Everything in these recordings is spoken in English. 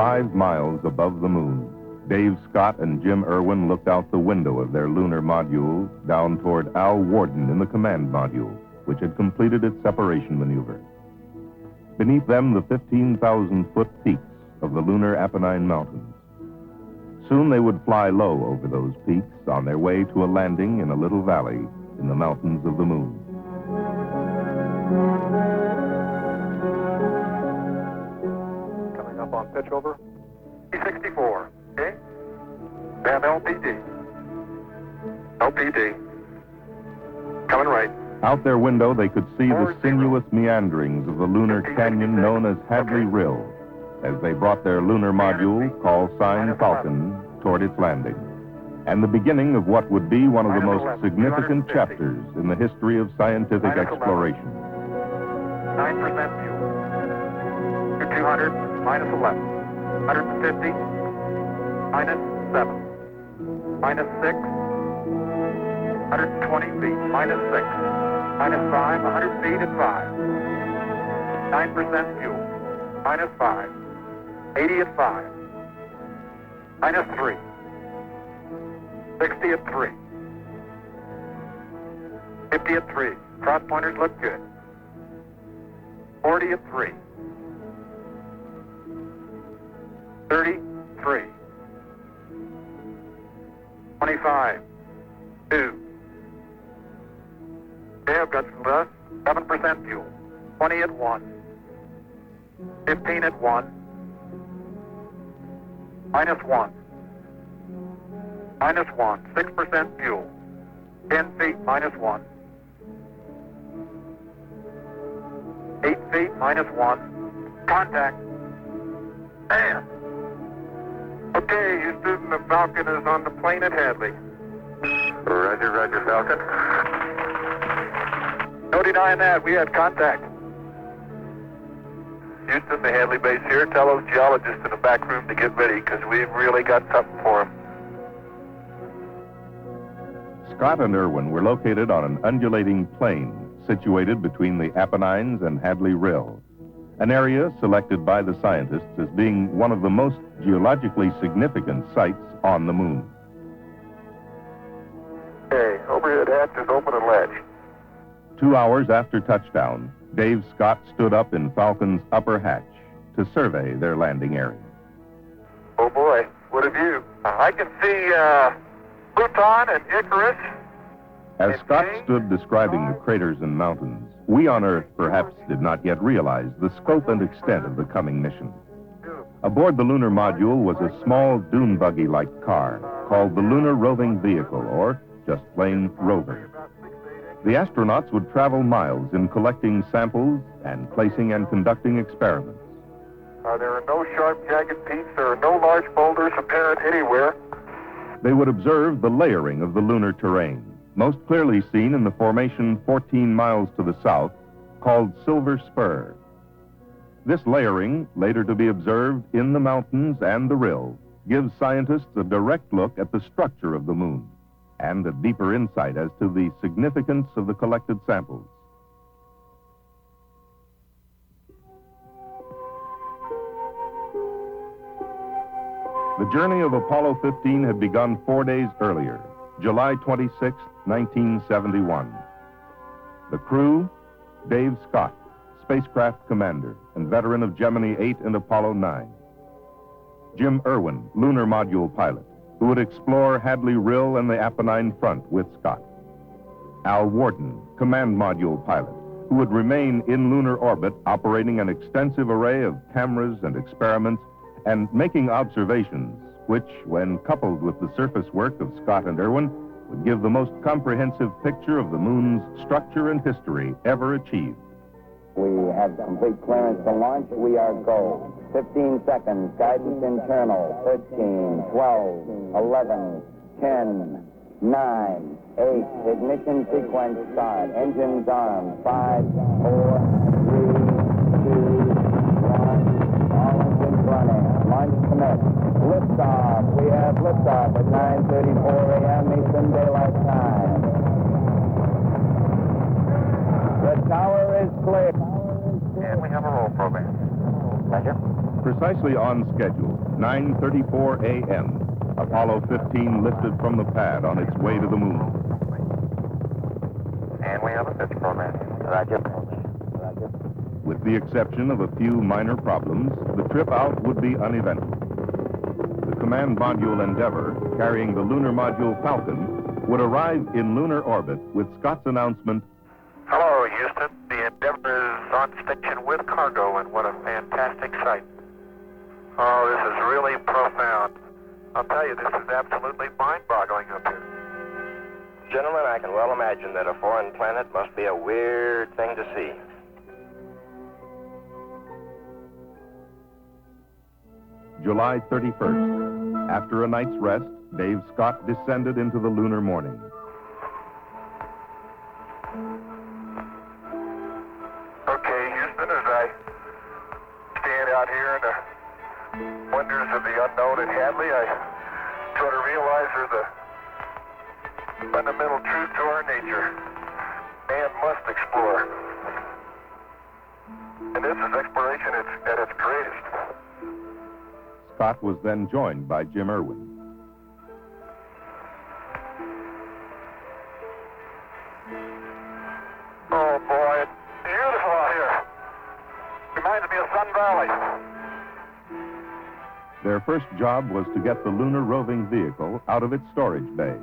5 miles above the moon, Dave Scott and Jim Irwin looked out the window of their lunar module down toward Al Worden in the command module, which had completed its separation maneuver. Beneath them, the 15,000-foot peaks of the lunar Apennine Mountains. Soon they would fly low over those peaks on their way to a landing in a little valley in the mountains of the moon. Coming up on pitch over. P-64, okay? Bam LPD. LPD. Coming right. Out their window, they could see the sinuous meanderings of the lunar canyon known as Hadley Rill as they brought their lunar module, call sign Falcon, toward its landing, and the beginning of what would be one of the most significant chapters in the history of scientific exploration. 9% fuel. To 200, minus 11. 150, minus 7. Minus 6. 120 feet, minus 6. Minus 5, 100 feet at 5. 9% fuel. Minus 5. 80 at 5. Minus 3. 60 at 3. 50 at 3. Cross pointers look good. 40 at 3. 33. 25. 2. Okay, I've got some less. 7% fuel. 20 at 1. 15 at 1. Minus 1. Minus 1. 6% fuel. 10 feet, minus 1. 8 feet, minus 1. Contact. Bam! Okay, Houston, the Falcon is on the plane at Hadley. Roger, roger, Falcon. No denying that, we had contact. Houston, the Hadley base here. Tell those geologists in the back room to get ready, because we've really got something for them. Scott and Irwin were located on an undulating plain situated between the Apennines and Hadley Rill, an area selected by the scientists as being one of the most geologically significant sites on the moon. Okay, overhead hatch is open and latch. 2 hours after touchdown, Dave Scott stood up in Falcon's upper hatch to survey their landing area. Oh boy, what a view. I can see Pluton and Icarus. As Scott stood describing the craters and mountains, we on Earth perhaps did not yet realize the scope and extent of the coming mission. Aboard the lunar module was a small dune buggy-like car called the Lunar Roving Vehicle, or just plain Rover. The astronauts would travel miles in collecting samples and placing and conducting experiments. There are no sharp, jagged peaks. There are no large boulders apparent anywhere. They would observe the layering of the lunar terrain, most clearly seen in the formation 14 miles to the south, called Silver Spur. This layering, later to be observed in the mountains and the rill, gives scientists a direct look at the structure of the moon and a deeper insight as to the significance of the collected samples. The journey of Apollo 15 had begun 4 days earlier, July 26, 1971. The crew, Dave Scott, spacecraft commander and veteran of Gemini 8 and Apollo 9. Jim Irwin, lunar module pilot, who would explore Hadley Rill and the Apennine front with Scott. Al Worden, command module pilot, who would remain in lunar orbit operating an extensive array of cameras and experiments and making observations which, when coupled with the surface work of Scott and Irwin, would give the most comprehensive picture of the moon's structure and history ever achieved. We have complete clearance to launch. We are go. 15 seconds. Guidance internal. 13, 12, 11, 10, 9, 8. Ignition sequence start. Engines on. 5, 4, 3, 2, 1. All engines running. Launch commenced. Liftoff. We have liftoff at 9:34 a.m. Eastern Daylight Time. The tower is clear. And we have a roll program. Roger. Precisely on schedule, 9:34 a.m., Apollo 15 lifted from the pad on its way to the moon. And we have a pitch program. Roger. With the exception of a few minor problems, the trip out would be uneventful. The command module Endeavour, carrying the lunar module Falcon, would arrive in lunar orbit with Scott's announcement, Hello, Houston. The Endeavour is on station with cargo, and what a fantastic sight. Oh, this is really profound. I'll tell you, this is absolutely mind-boggling up here. Gentlemen, I can well imagine that a foreign planet must be a weird thing to see. July 31st. After a night's rest, Dave Scott descended into the lunar morning. Okay, Houston, as I stand out here in the wonders of the unknown at Hadley, I sort of realize there's a fundamental truth to our nature. Man must explore. And this is exploration at its greatest. Scott was then joined by Jim Irwin. Oh, boy, it's beautiful out here. Reminds me of Sun Valley. Their first job was to get the lunar roving vehicle out of its storage bay.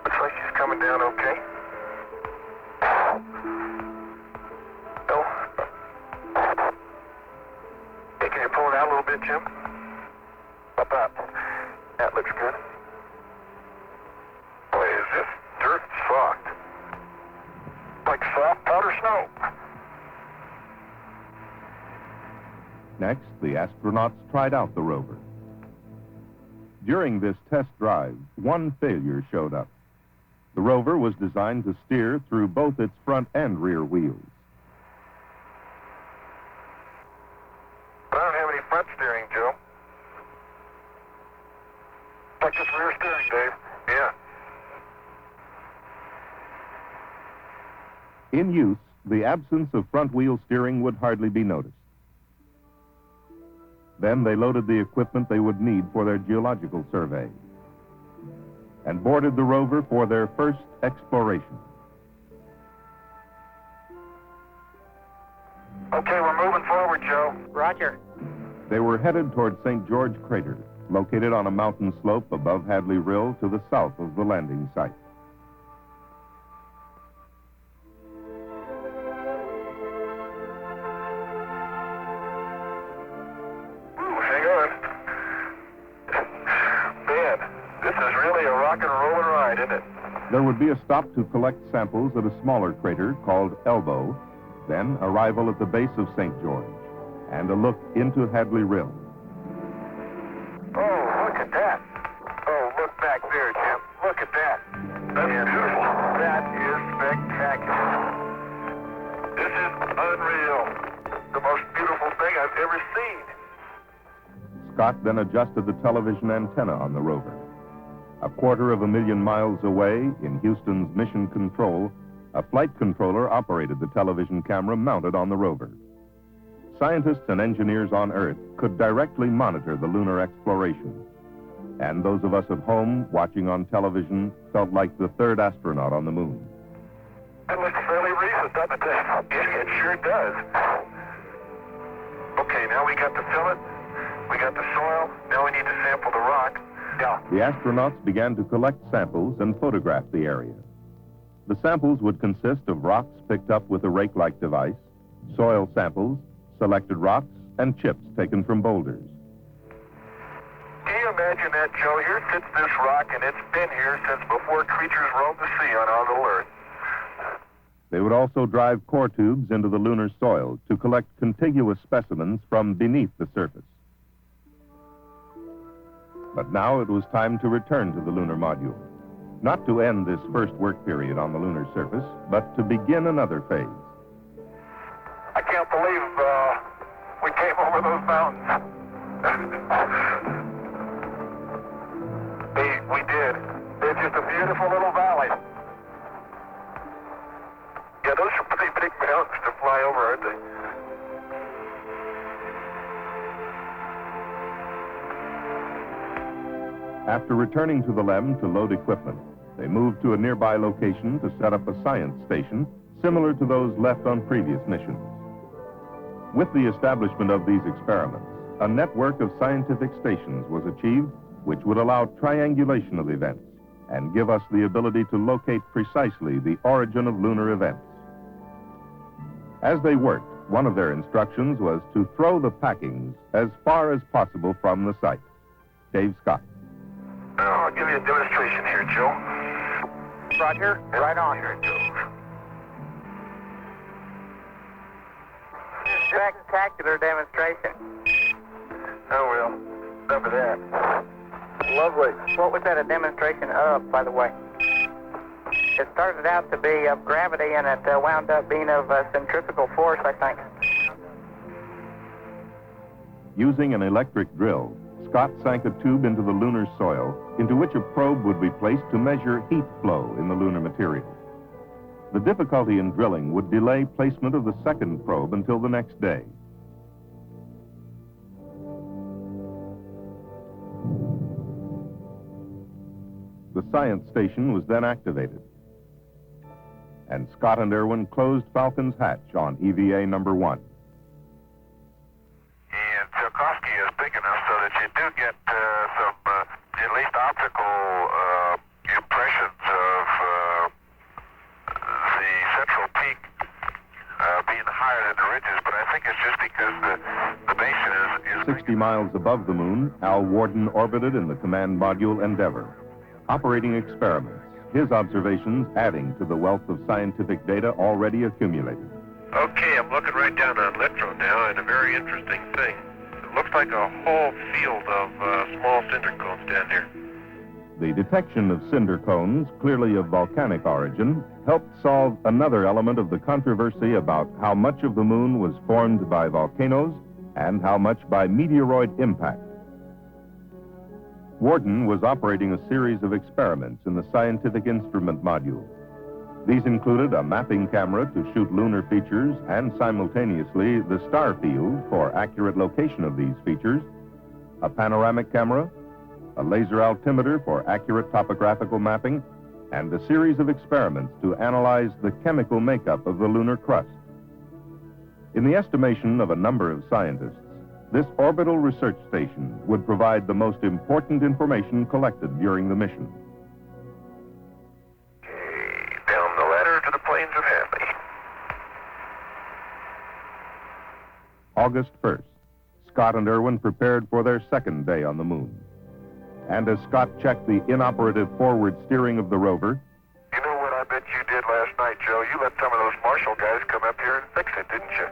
Looks like she's coming down okay. No. Hey, can you pull it out a little bit, Jim? Up, up. That looks good. Boy, is this dirt soft. Like soft powder snow. Next, the astronauts tried out the rover. During this test drive, one failure showed up. The rover was designed to steer through both its front and rear wheels. I don't have any front steering, Joe. Like this rear steering, Dave. Yeah. In use, the absence of front wheel steering would hardly be noticed. Then they loaded the equipment they would need for their geological survey and boarded the rover for their first exploration. Okay, we're moving forward, Joe. Roger. They were headed toward St. George Crater, located on a mountain slope above Hadley Rill to the south of the landing site. Hang on. Man, this is really a rock and rollin' ride, isn't it? There would be a stop to collect samples at a smaller crater called Elbow, then arrival at the base of St. George, and a look into Hadley Rill. Oh, look at that. Oh, look back there, Jim. Look at that. That's beautiful. That is spectacular. This is unreal. The most beautiful thing I've ever seen. Scott then adjusted the television antenna on the rover. A 250,000 miles away, in Houston's Mission Control, a flight controller operated the television camera mounted on the rover. Scientists and engineers on Earth could directly monitor the lunar exploration. And those of us at home watching on television felt like the third astronaut on the moon. That looks fairly recent, doesn't it, Dave? It sure does. Okay, now we got the fillet, we got the soil, now we need to sample the rock. Yeah. The astronauts began to collect samples and photograph the area. The samples would consist of rocks picked up with a rake-like device, soil samples, selected rocks, and chips taken from boulders. Can you imagine that, Joe? Here sits this rock, and it's been here since before creatures roamed the sea on our little Earth. They would also drive core tubes into the lunar soil to collect contiguous specimens from beneath the surface. But now it was time to return to the lunar module, not to end this first work period on the lunar surface, but to begin another phase. I can't believe we came over those mountains. We did. It's just a beautiful little valley. Yeah, those are pretty big mountains to fly over, aren't they? After returning to the LEM to load equipment, they moved to a nearby location to set up a science station similar to those left on previous missions. With the establishment of these experiments, a network of scientific stations was achieved which would allow triangulation of events and give us the ability to locate precisely the origin of lunar events. As they worked, one of their instructions was to throw the packings as far as possible from the site. Dave Scott. I'll give you a demonstration here, Joe. Roger. Right on. Here, Joe. Spectacular demonstration. Oh, well, enough of that. Lovely. What was that a demonstration of, by the way? It started out to be of gravity, and it wound up being of centrifugal force, I think. Using an electric drill, Scott sank a tube into the lunar soil, into which a probe would be placed to measure heat flow in the lunar material. The difficulty in drilling would delay placement of the second probe until the next day. The science station was then activated, and Scott and Irwin closed Falcon's hatch on EVA number 1. And Tsiolkovsky is big enough so that you do get some, at least optical impressions of the central peak being higher than the ridges, but I think it's just because the basin is 60 miles above the moon, Al Warden orbited in the command module Endeavour, operating experiments, his observations adding to the wealth of scientific data already accumulated. Okay, I'm looking right down on Littrow now, and a very interesting thing. It looks like a whole field of small cinder cones down there. The detection of cinder cones, clearly of volcanic origin, helped solve another element of the controversy about how much of the moon was formed by volcanoes and how much by meteoroid impact. Warden was operating a series of experiments in the scientific instrument module. These included a mapping camera to shoot lunar features and simultaneously the star field for accurate location of these features, a panoramic camera, a laser altimeter for accurate topographical mapping, and a series of experiments to analyze the chemical makeup of the lunar crust. In the estimation of a number of scientists, this orbital research station would provide the most important information collected during the mission. Okay, down the ladder to the plains of Hadley. August 1st, Scott and Irwin prepared for their second day on the moon. And as Scott checked the inoperative forward steering of the rover, You know what I bet you did last night, Joe? You let some of those Marshall guys come up here and fix it, didn't you?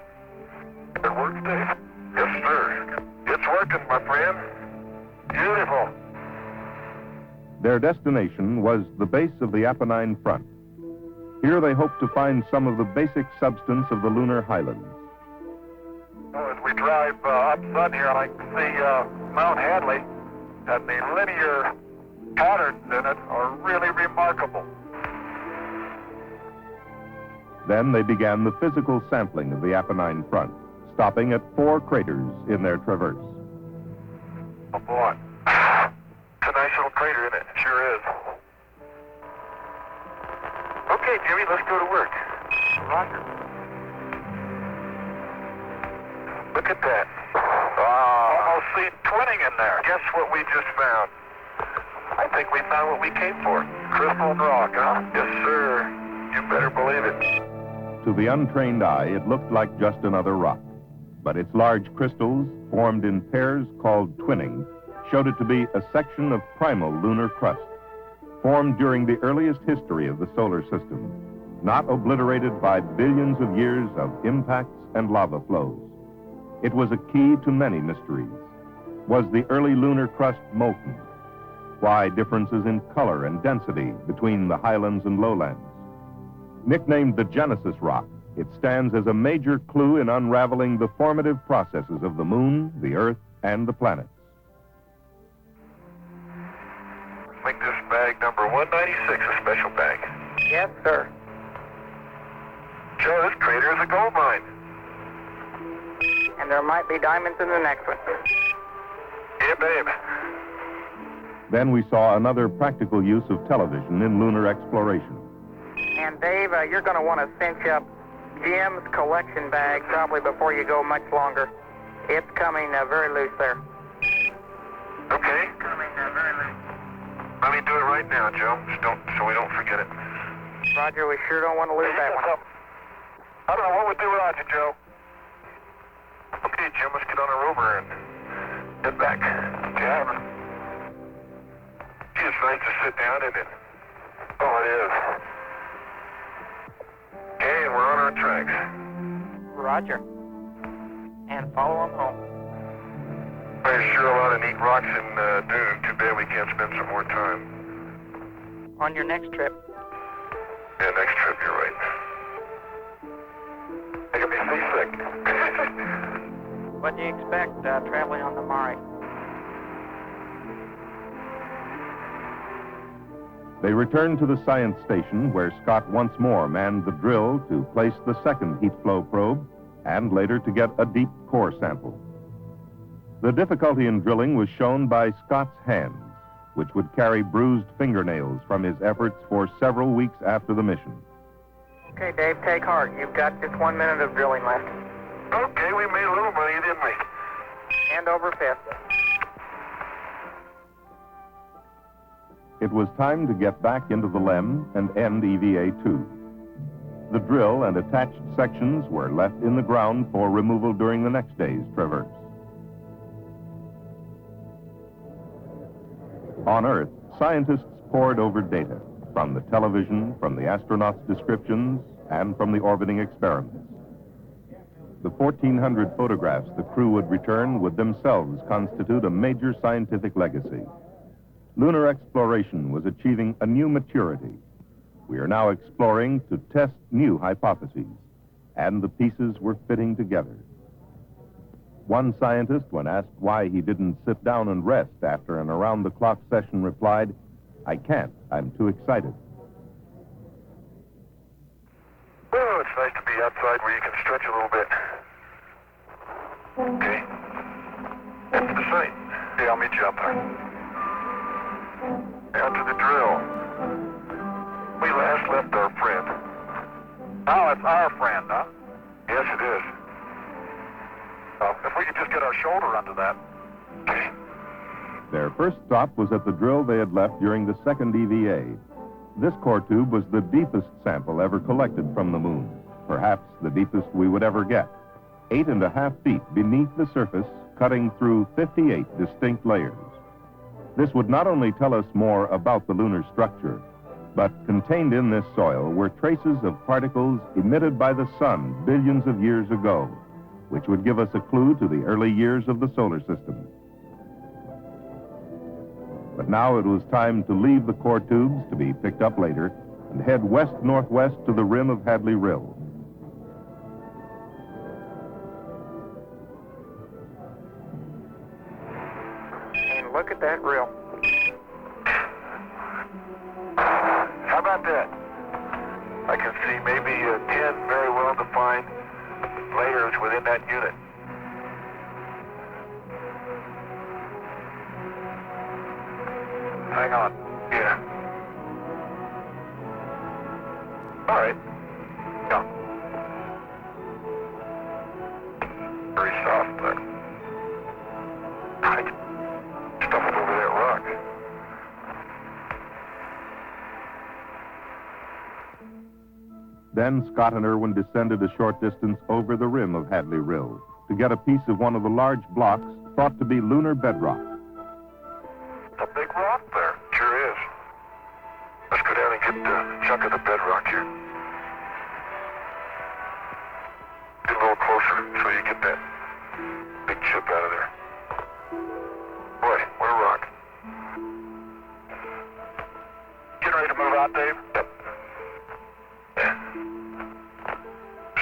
It worked, Dave? Yes, sir. It's working, my friend. Beautiful. their destination was the base of the Apennine Front. Here they hoped to find some of the basic substance of the lunar highlands. As we drive up sun here, I can see Mount Hadley, and the linear patterns in it are really remarkable. Then they began the physical sampling of the Apennine Front, stopping at 4 craters in their traverse. Oh, boy. It's a nice little crater, isn't it? It sure is. Okay, Jimmy, let's go to work. Roger. Look at that. Almost see twinning in there. Guess what we just found? I think we found what we came for. Crystal and rock, huh? Yes, sir. You better believe it. To the untrained eye, it looked like just another rock. But its large crystals, formed in pairs called twinning, showed it to be a section of primal lunar crust, formed during the earliest history of the solar system, not obliterated by billions of years of impacts and lava flows. It was a key to many mysteries. Was the early lunar crust molten? Why differences in color and density between the highlands and lowlands? Nicknamed the Genesis Rock, it stands as a major clue in unraveling the formative processes of the moon, the Earth, and the planets. Make this bag number 196 a special bag. Yes, sir. Joe, this crater is a gold mine. And there might be diamonds in the next one. Yeah, babe. Then we saw another practical use of television in lunar exploration. And Dave, you're going to want to cinch up Jim's collection bag probably before you go much longer. It's coming very loose there. Okay. Coming very loose. Let me do it right now, Joe, so we don't forget it. Roger, we sure don't want to lose that one. I don't know what we'll do without you, Joe. Okay, Jim, let's get on a rover and head back to Havana. It's nice to sit down in it. Oh, it is. Okay, and we're on our tracks. Roger. And follow them home. There's sure a lot of neat rocks in Dune. Too bad we can't spend some more time. On your next trip. Yeah, next trip, you're right. Making me seasick. What do you expect traveling on the Mare? They returned to the science station where Scott once more manned the drill to place the second heat flow probe and later to get a deep core sample. The difficulty in drilling was shown by Scott's hands, which would carry bruised fingernails from his efforts for several weeks after the mission. Okay, Dave, take heart. You've got just 1 minute of drilling left. Okay, we made a little money, didn't we? Hand over fist. It was time to get back into the LEM and end EVA-2. The drill and attached sections were left in the ground for removal during the next day's traverse. On Earth, scientists pored over data from the television, from the astronauts' descriptions, and from the orbiting experiments. The 1,400 photographs the crew would return would themselves constitute a major scientific legacy. Lunar exploration was achieving a new maturity. We are now exploring to test new hypotheses, and the pieces were fitting together. One scientist, when asked why he didn't sit down and rest after an around-the-clock session, replied, "I can't. I'm too excited." Oh, it's nice to be outside where you can stretch a little bit. Okay. That's the site. Yeah, I'll meet you up there. Out to the drill. We last left our friend. Oh, it's our friend, huh? Yes, it is. If we could just get our shoulder under that. Okay. Their first stop was at the drill they had left during the second EVA. This core tube was the deepest sample ever collected from the moon, perhaps the deepest we would ever get. 8.5 feet beneath the surface, cutting through 58 distinct layers. This would not only tell us more about the lunar structure, but contained in this soil were traces of particles emitted by the sun billions of years ago, which would give us a clue to the early years of the solar system. But now it was time to leave the core tubes to be picked up later and head west-northwest to the rim of Hadley Rill. And look at that rill. How about that? I can see maybe 10 very well-defined layers within that unit. Hang on. Yeah. All right. Yeah. Very soft, but I can stuff it over that rock. Then Scott and Irwin descended a short distance over the rim of Hadley Rill to get a piece of one of the large blocks thought to be lunar bedrock. A big rock there. Sure is. Let's go down and get a chunk of the bedrock here. Get a little closer so you get that big chip out of there. Boy, what a rock. Getting ready to move out, Dave? Yep. Yeah.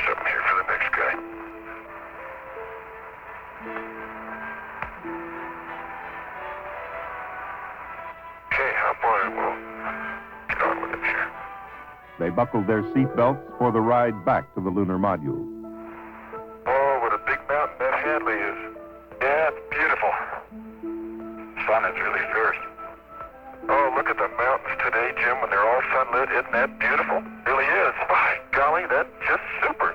Something here for the next guy. Okay, hop on and we'll get on with it here. They buckled their seatbelts for the ride back to the lunar module. Oh, what a big mountain that Hadley is. Yeah, it's beautiful. Sun is really fierce. Oh, look at the mountains today, Jim, when they're all sunlit. Isn't that beautiful? Really is. By golly, that's just super.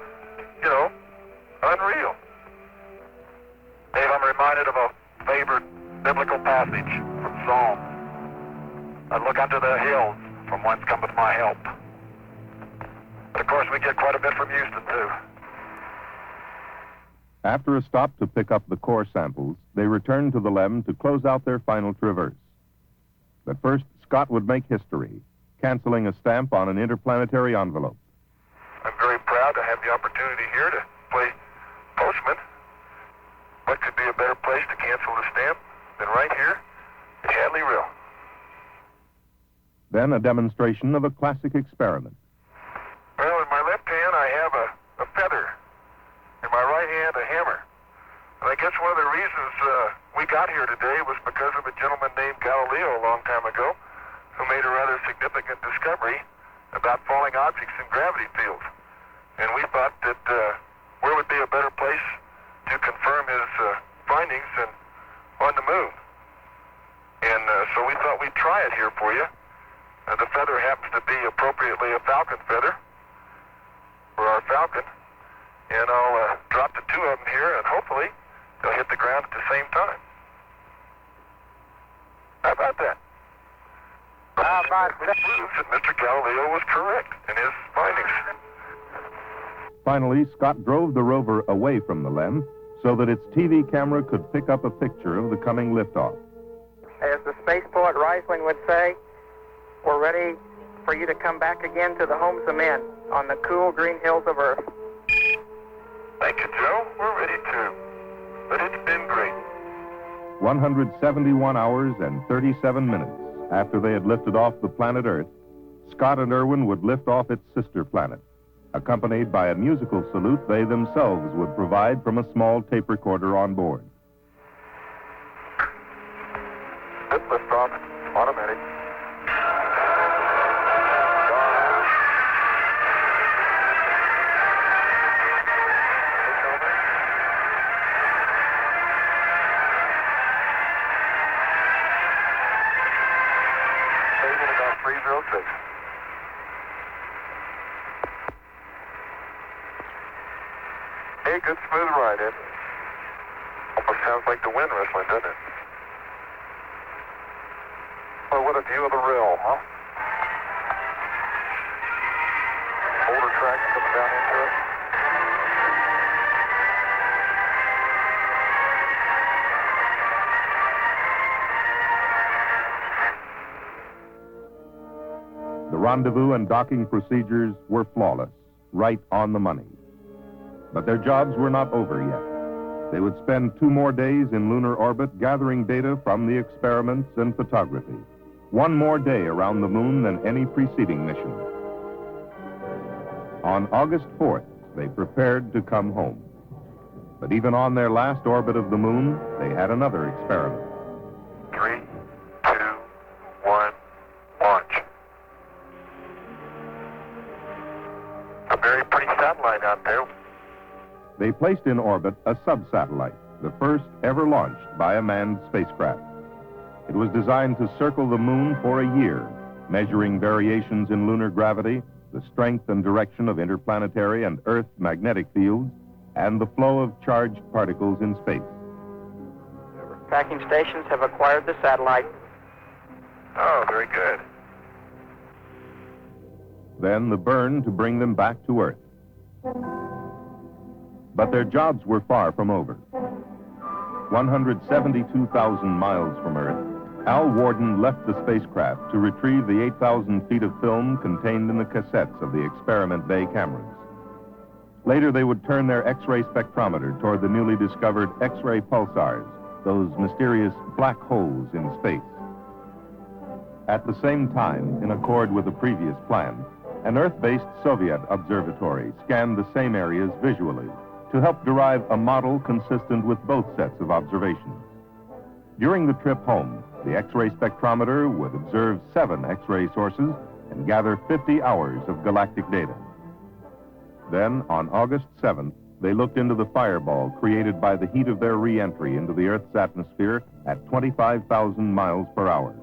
You know, unreal. Dave, I'm reminded of a favorite biblical passage from Psalms. I look unto the hills from whence cometh my help. But of course, we get quite a bit from Houston, too. After a stop to pick up the core samples, they returned to the LEM to close out their final traverse. But first, Scott would make history, canceling a stamp on an interplanetary envelope. I'm very proud to have the opportunity here to play postman. What could be a better place to cancel the stamp than right here at Hadley-Rill? Then a demonstration of a classic experiment. Well, in my left hand, I have a feather. In my right hand, a hammer. And I guess one of the reasons we got here today was because of a gentleman named Galileo a long time ago who made a rather significant discovery about falling objects in gravity fields. And we thought that where would be a better place to confirm his findings than on the moon. And so we thought we'd try it here for you. The feather happens to be appropriately a falcon feather for our falcon. And I'll drop the two of them here, and hopefully they'll hit the ground at the same time. How about that? How about that? Proves that Mr. Galileo was correct in his findings. Finally, Scott drove the rover away from the LEM so that its TV camera could pick up a picture of the coming liftoff. As the space poet Reisling would say, we're ready for you to come back again to the homes of men on the cool green hills of Earth. Thank you, Joe. We're ready too. But it's been great. 171 hours and 37 minutes after they had lifted off the planet Earth, Scott and Irwin would lift off its sister planet, accompanied by a musical salute they themselves would provide from a small tape recorder on board. Good liftoff. Automatic. Hey, good smooth ride, Ed. Almost sounds like the wind wrestling, doesn't it? Oh, what a view of the rill, huh? Boulder tracks coming down into it. The rendezvous and docking procedures were flawless, right on the money. But their jobs were not over yet. They would spend 2 more days in lunar orbit gathering data from the experiments and photography. 1 more day around the moon than any preceding mission. On August 4th, they prepared to come home. But even on their last orbit of the moon, they had another experiment. 3, 2, 1, launch. A very pretty satellite out there. They placed in orbit a sub-satellite, the first ever launched by a manned spacecraft. It was designed to circle the moon for a year, measuring variations in lunar gravity, the strength and direction of interplanetary and Earth magnetic fields, and the flow of charged particles in space. Tracking stations have acquired the satellite. Oh, very good. Then the burn to bring them back to Earth. But their jobs were far from over. 172,000 miles from Earth, Al Worden left the spacecraft to retrieve the 8,000 feet of film contained in the cassettes of the experiment bay cameras. Later, they would turn their X-ray spectrometer toward the newly discovered X-ray pulsars, those mysterious black holes in space. At the same time, in accord with the previous plan, an Earth-based Soviet observatory scanned the same areas visually to help derive a model consistent with both sets of observations. During the trip home, the X-ray spectrometer would observe 7 X-ray sources and gather 50 hours of galactic data. Then, on August 7th, they looked into the fireball created by the heat of their re-entry into the Earth's atmosphere at 25,000 miles per hour.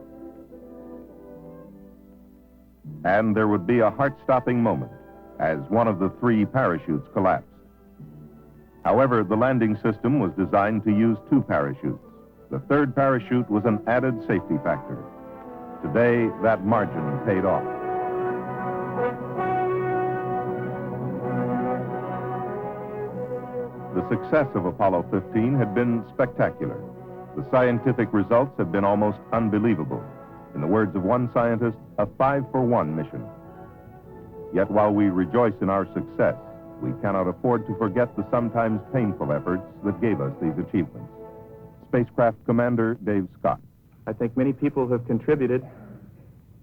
And there would be a heart-stopping moment as one of the 3 parachutes collapsed. However, the landing system was designed to use 2 parachutes. The 3rd parachute was an added safety factor. Today, that margin paid off. The success of Apollo 15 had been spectacular. The scientific results have been almost unbelievable. In the words of one scientist, a 5-for-1 mission. Yet while we rejoice in our success, we cannot afford to forget the sometimes painful efforts that gave us these achievements. Spacecraft Commander Dave Scott. I think many people have contributed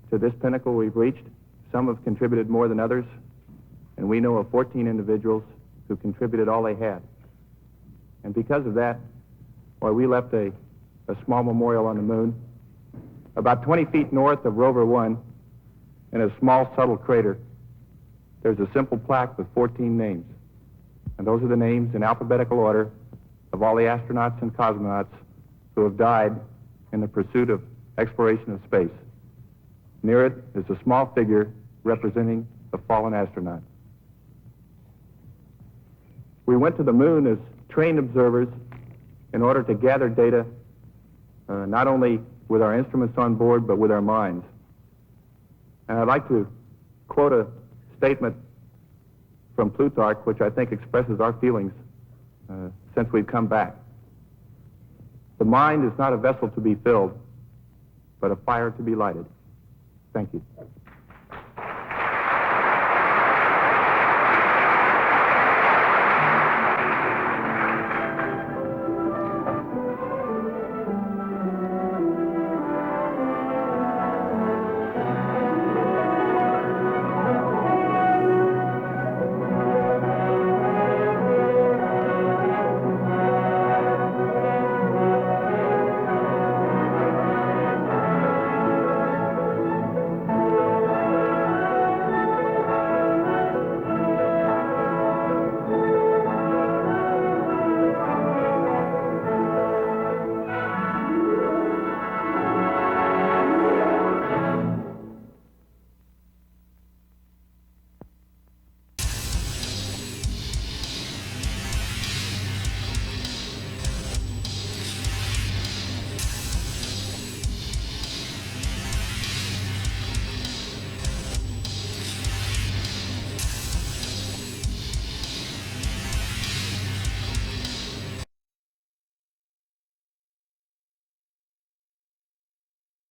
to this pinnacle we've reached. Some have contributed more than others, and we know of 14 individuals who contributed all they had. And because of that, why, we left a small memorial on the moon, about 20 feet north of Rover 1, in a small subtle crater. There's a simple plaque with 14 names, and those are the names in alphabetical order of all the astronauts and cosmonauts who have died in the pursuit of exploration of space. Near it is a small figure representing a fallen astronaut. We went to the moon as trained observers in order to gather data, not only with our instruments on board, but with our minds. And I'd like to quote a statement from Plutarch, which I think expresses our feelings since we've come back. The mind is not a vessel to be filled, but a fire to be lighted. Thank you.